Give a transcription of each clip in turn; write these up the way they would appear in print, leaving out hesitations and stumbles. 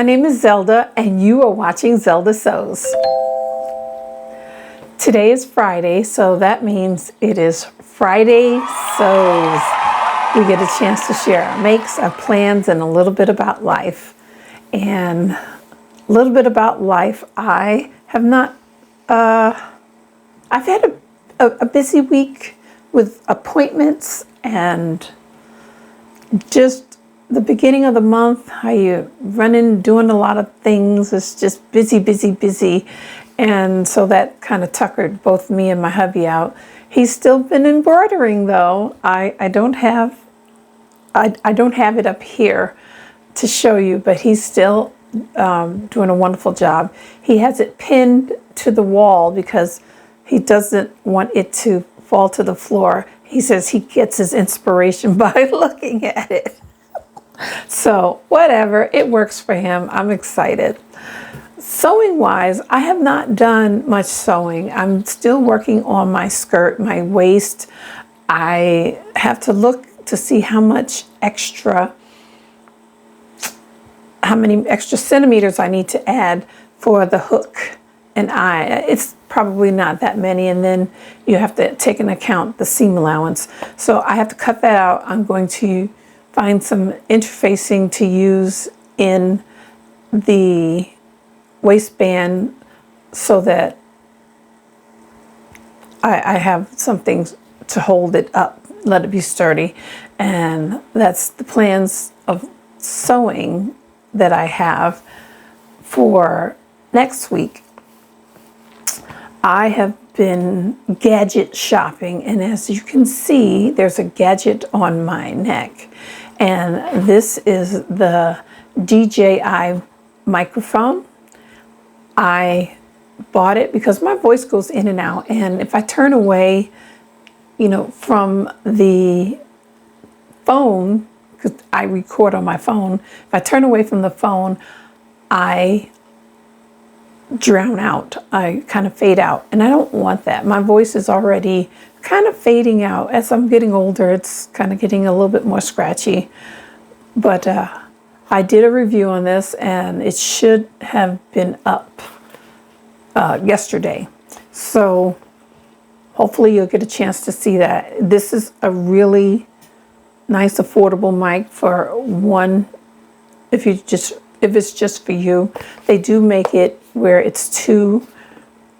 My name is Zelda, and you are watching Zelda Sews. Today is Friday, so that means it is Friday Sews. We get a chance to share our makes, our plans, and a little bit about life. And a little bit about life, I've had a busy week with appointments and just the beginning of the month, how you running, doing a lot of things. It's just busy, busy, busy. And so that kind of tuckered both me and my hubby out. He's still been embroidering though. I don't have it up here to show you, but he's still doing a wonderful job. He has it pinned to the wall because he doesn't want it to fall to the floor. He says he gets his inspiration by looking at it. So whatever, it works for him. I'm excited. Sewing wise, I have not done much sewing. I'm still working on my skirt, my waist. I have to look to see how many extra centimeters I need to add for the hook and eye. It's probably not that many, and then you have to take into account the seam allowance. So I have to cut that out. I'm going to find some interfacing to use in the waistband so that I have something to hold it up, let it be sturdy. And that's the plans of sewing that I have for next week. I have been gadget shopping, and as you can see, there's a gadget on my neck. And this is the DJI Microphone. I bought it because my voice goes in and out, and if I turn away, from the phone, because I record on my phone, if I turn away from the phone, I drown out. I kind of fade out, and I don't want that. My voice is already kind of fading out. As I'm getting older, it's kind of getting a little bit more scratchy. But I did a review on this, and it should have been up yesterday. So hopefully you'll get a chance to see that. This is a really nice, affordable mic for one. If it's just for you. They do make it where it's 2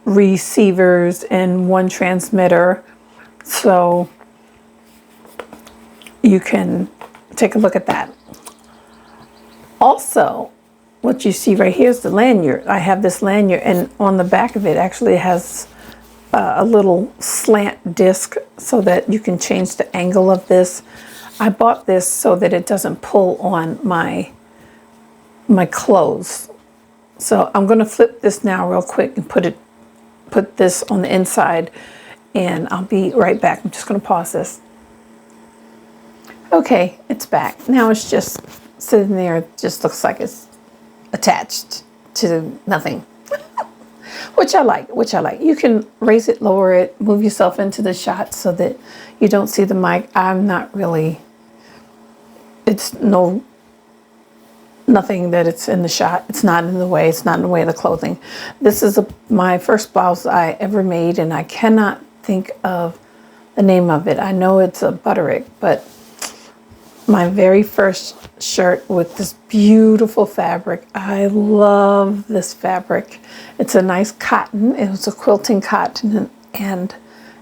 receivers and 1 transmitter. So you can take a look at that. Also, what you see right here is the lanyard. I have this lanyard, and on the back of it actually has a little slant disc so that you can change the angle of this. I bought this so that it doesn't pull on my clothes. So I'm going to flip this now real quick and put this on the inside, and I'll be right back. I'm just going to pause this. Okay, it's back. Now it's just sitting there. It just looks like it's attached to nothing. Which I like. You can raise it, lower it, move yourself into the shot so that you don't see the mic. I'm not really, it's nothing that it's in the shot. It's not in the way. It's not in the way of the clothing. This is my first blouse I ever made, and I cannot think of the name of it. I know it's a butterick, but my very first shirt with this beautiful fabric. I love this fabric. It's a nice cotton. It was a quilting cotton, and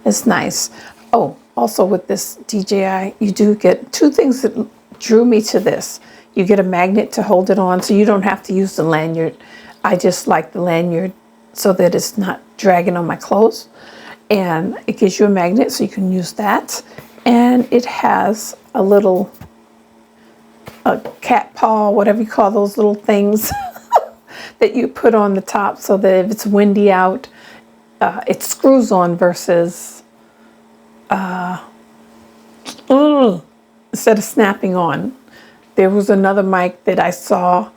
it's nice. Oh, also with this DJI, you do get 2 things that drew me to this. You get a magnet to hold it on, so you don't have to use the lanyard. I just like the lanyard so that it's not dragging on my clothes. And it gives you a magnet, so you can use that. And it has a little cat paw, whatever you call those little things that you put on the top so that if it's windy out, it screws on versus instead of snapping on. There was another mic that I saw.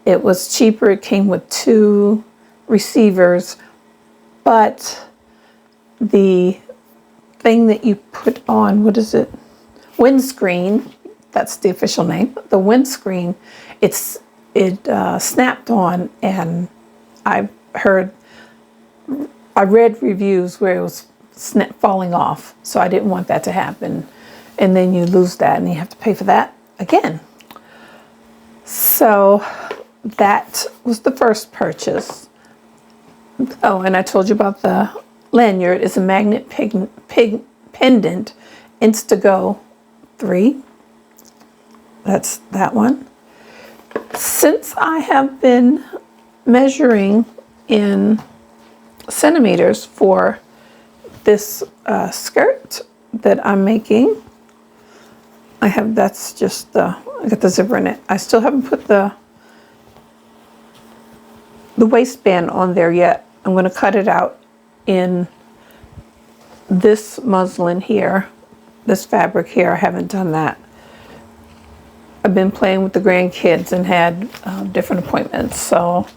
It was cheaper. It came with 2 receivers, but the thing that you put on, what is it? Windscreen. That's the official name. The windscreen, it's snapped on, and I read reviews where it was falling off, so I didn't want that to happen. And then you lose that, and you have to pay for that again. So that was the first purchase. Oh, and I told you about the lanyard. It's a magnet pendant Instago 3. That's that one. Since I have been measuring in centimeters for this skirt that I'm making, that's just I got the zipper in it. I still haven't put the waistband on there yet. I'm going to cut it out in this muslin here, this fabric here. I haven't done that. I've been playing with the grandkids and had different appointments, so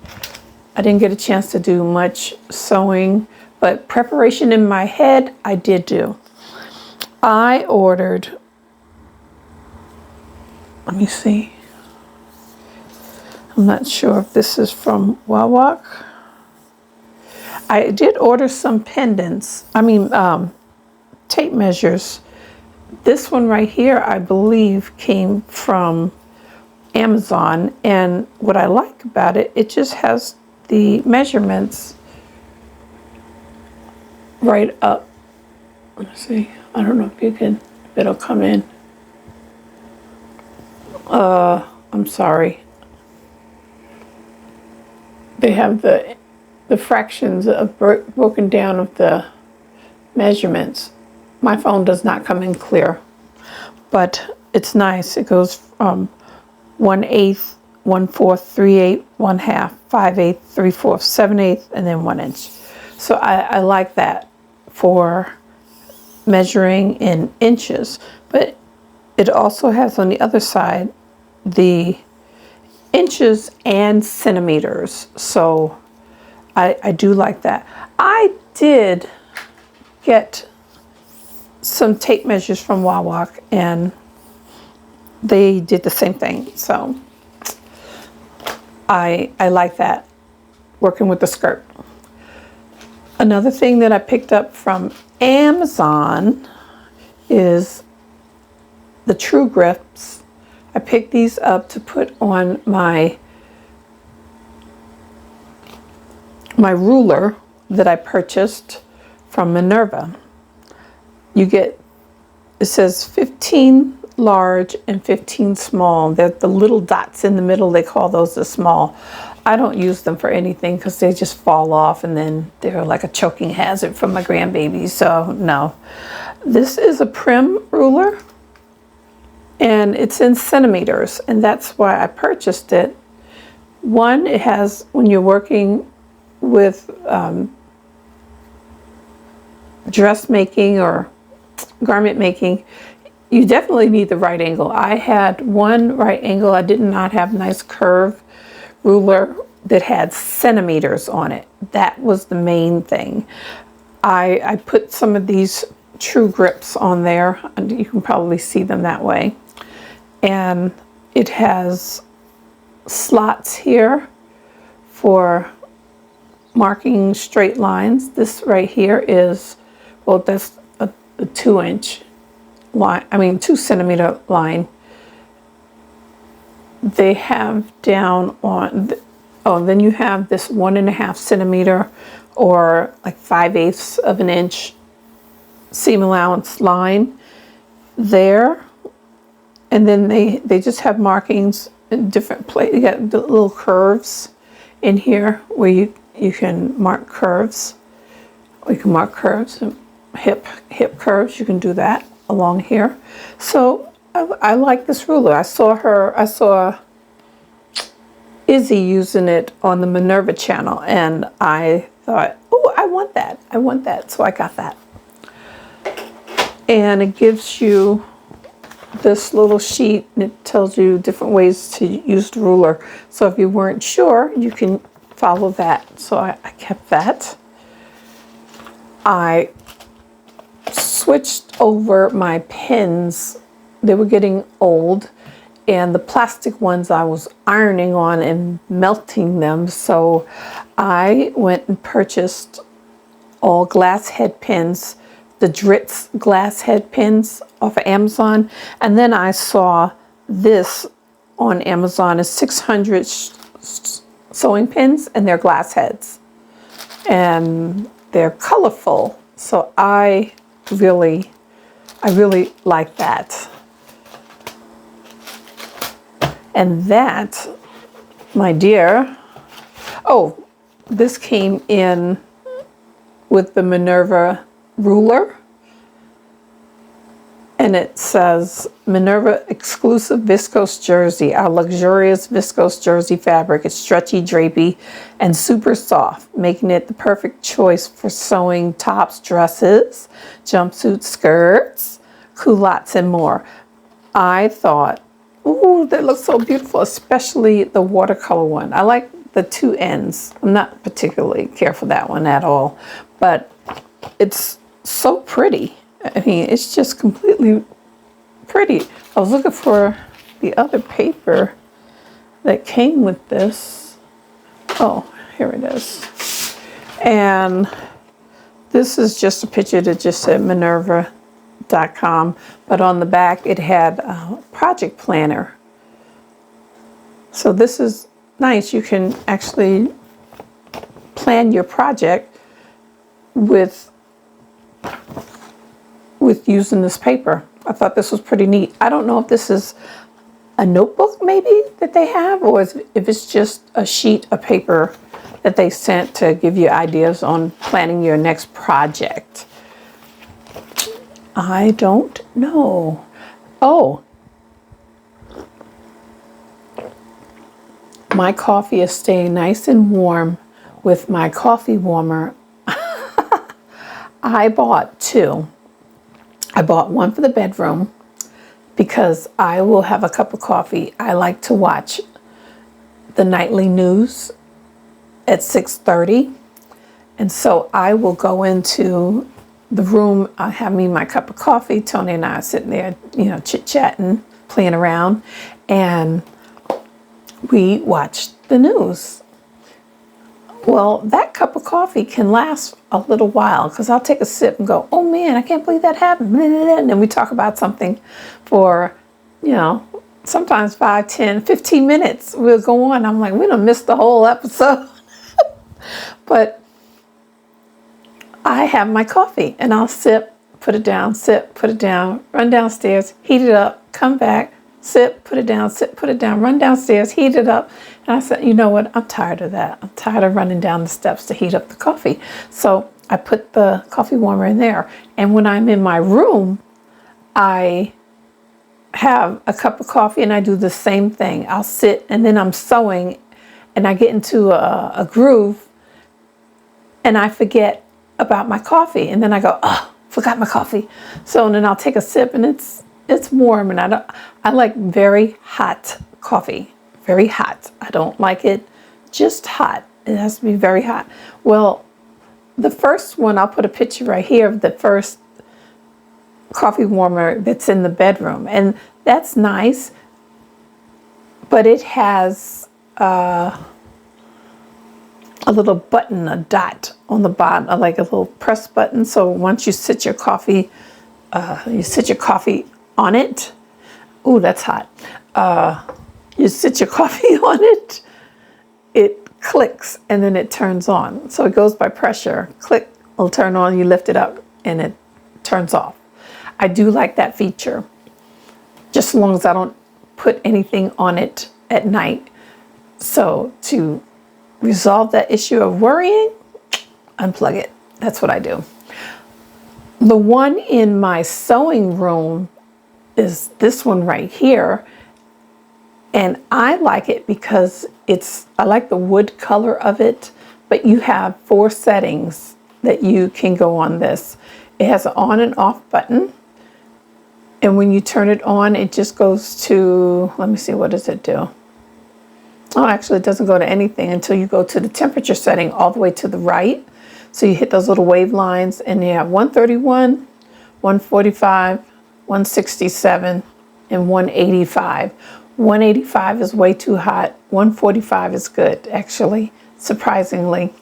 I didn't get a chance to do much sewing, but preparation in my head I did do. I ordered, let me see, I'm not sure if this is from Wawak. I did order some pendants, tape measures. This one right here, I believe, came from Amazon, and what I like about it, it just has the measurements right up. Let's see, I don't know if it'll come in. I'm sorry. They have the fractions of broken down of the measurements. My phone does not come in clear, but it's nice. It goes from 1/8, 1/4, 3/8, 1/2, 5/8, 3/4, 7/8, and then 1 inch. So I like that for measuring in inches, but it also has on the other side the inches and centimeters. So I do like that. I did get some tape measures from Wawak, and they did the same thing. So I like that, working with the skirt. Another thing that I picked up from Amazon is the True Grips. I picked these up to put on my ruler that I purchased from Minerva. It says 15 large and 15 small. They're the little dots in the middle. They call those the small. I don't use them for anything because they just fall off, and then they're like a choking hazard for my grandbaby. So no. This is a Prim ruler, and it's in centimeters, and that's why I purchased it. One, it has, when you're working with dressmaking or garment making, you definitely need the right angle. I had one right angle. I did not have a nice curve ruler that had centimeters on it. That was the main thing. I put some of these True Grips on there, and you can probably see them that way. And it has slots here for marking straight lines. This right here is, well, that's a 2 inch line, 2 centimeter line. They have down on, then you have this 1.5 centimeter or like 5/8 of an inch seam allowance line there. And then they just have markings in different places. You got the little curves in here where you can mark curves. Or you can mark curves, hip curves. You can do that along here. So I like this ruler. I saw Izzy using it on the Minerva channel, and I thought, oh, I want that. So I got that. And it gives you this little sheet, and it tells you different ways to use the ruler. So if you weren't sure, you can follow that. So I kept that. I switched over my pens. They were getting old, and the plastic ones I was ironing on and melting them. So I went and purchased all glass head pins, the Dritz glass head pins off of Amazon. And then I saw this on Amazon is 600 sewing pins, and they're glass heads. And they're colorful. So I really like that. And that, my dear, oh, this came in with the Minerva ruler. And it says, Minerva exclusive viscose jersey, our luxurious viscose jersey fabric. It's stretchy, drapey, and super soft, making it the perfect choice for sewing tops, dresses, jumpsuits, skirts, culottes, and more. I thought, ooh, that looks so beautiful, especially the watercolor one. I like the two ends. I'm not particularly care for that one at all, but it's so pretty. I mean, it's just completely pretty. I was looking for the other paper that came with this. Oh, here it is. And this is just a picture that just said Minerva.com, but on the back it had a project planner. So this is nice. You can actually plan your project with using this paper. I thought this was pretty neat. I don't know if this is a notebook maybe that they have, or if it's just a sheet of paper that they sent to give you ideas on planning your next project. I don't know. Oh, my coffee is staying nice and warm with my coffee warmer. I bought two. I bought one for the bedroom because I will have a cup of coffee. I like to watch the nightly news at 6:30. And so I will go into the room. I have me my cup of coffee. Tony and I are sitting there, chit-chatting, playing around. And we watch the news. Well, that cup of coffee can last a little while because I'll take a sip and go, oh man, I can't believe that happened. And then we talk about something for, sometimes 5, 10, 15 minutes. We'll go on. I'm like, we done missed the whole episode. But I have my coffee and I'll sip, put it down, sip, put it down, run downstairs, heat it up, come back, sip, put it down, sip, put it down, run downstairs, heat it up. And I said, you know what? I'm tired of that. I'm tired of running down the steps to heat up the coffee. So I put the coffee warmer in there. And when I'm in my room, I have a cup of coffee and I do the same thing. I'll sit and then I'm sewing and I get into a groove and I forget about my coffee. And then I go, oh, forgot my coffee. So then I'll take a sip and it's warm, and I like very hot coffee. Very hot. I don't like it just hot. It has to be very hot. Well, the first one, I'll put a picture right here of the first coffee warmer that's in the bedroom. And that's nice, but it has a little button, a dot on the bottom, like a little press button. So once you sit your coffee on it. Ooh, that's hot. You sit your coffee on it, it clicks, and then it turns on. So it goes by pressure. Click, it'll turn on, you lift it up, and it turns off. I do like that feature, just as long as I don't put anything on it at night. So to resolve that issue of worrying, unplug it. That's what I do. The one in my sewing room is this one right here. And I like it because I like the wood color of it, but you have 4 settings that you can go on this. It has an on and off button. And when you turn it on, it just goes to, let me see, what does it do? Oh, actually it doesn't go to anything until you go to the temperature setting all the way to the right. So you hit those little wave lines and you have 131, 145, 167, and 185. 185 is way too hot. 145 is good, actually, surprisingly.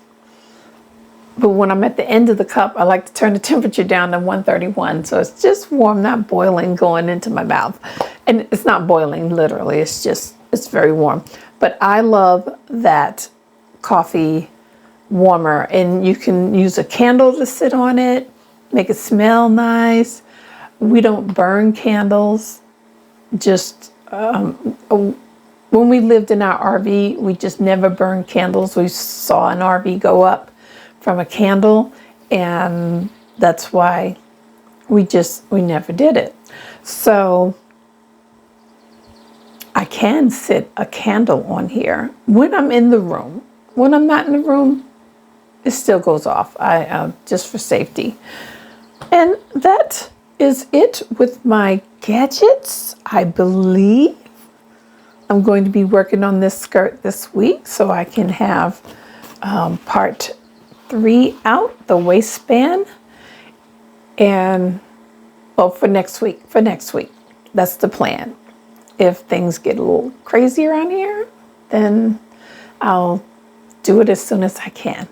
But when I'm at the end of the cup, I like to turn the temperature down to 131. So it's just warm, not boiling, going into my mouth. And it's not boiling, literally. It's very warm. But I love that coffee warmer. And you can use a candle to sit on it, make it smell nice. We don't burn candles. Just when we lived in our RV, we just never burned candles. We saw an RV go up from a candle, and that's why we never did it. So I can sit a candle on here when I'm in the room. When I'm not in the room, it still goes off. I just for safety. And that is it with my gadgets. I believe I'm going to be working on this skirt this week so I can have part 3 out, the waistband, and for next week. That's the plan. If things get a little crazy around here, then I'll do it as soon as I can.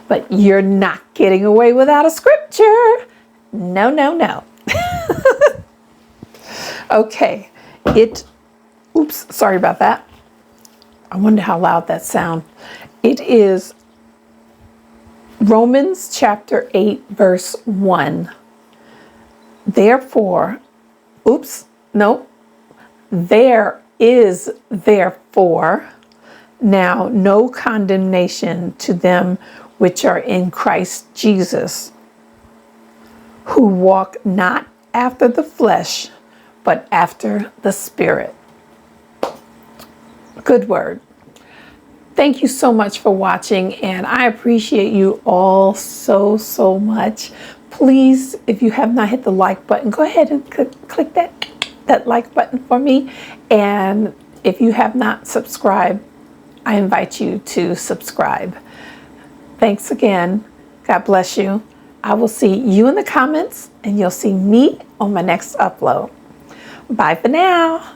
But you're not getting away without a scripture. No, no, no. Okay. Oops, sorry about that. I wonder how loud that sound. It is Romans chapter 8, verse 1. There is therefore now no condemnation to them which are in Christ Jesus, who walk not after the flesh, but after the Spirit. Good word. Thank you so much for watching, and I appreciate you all so, so much. Please, if you have not hit the like button, go ahead and click that like button for me. And if you have not subscribed, I invite you to subscribe. Thanks again. God bless you. I will see you in the comments, and you'll see me on my next upload. Bye for now.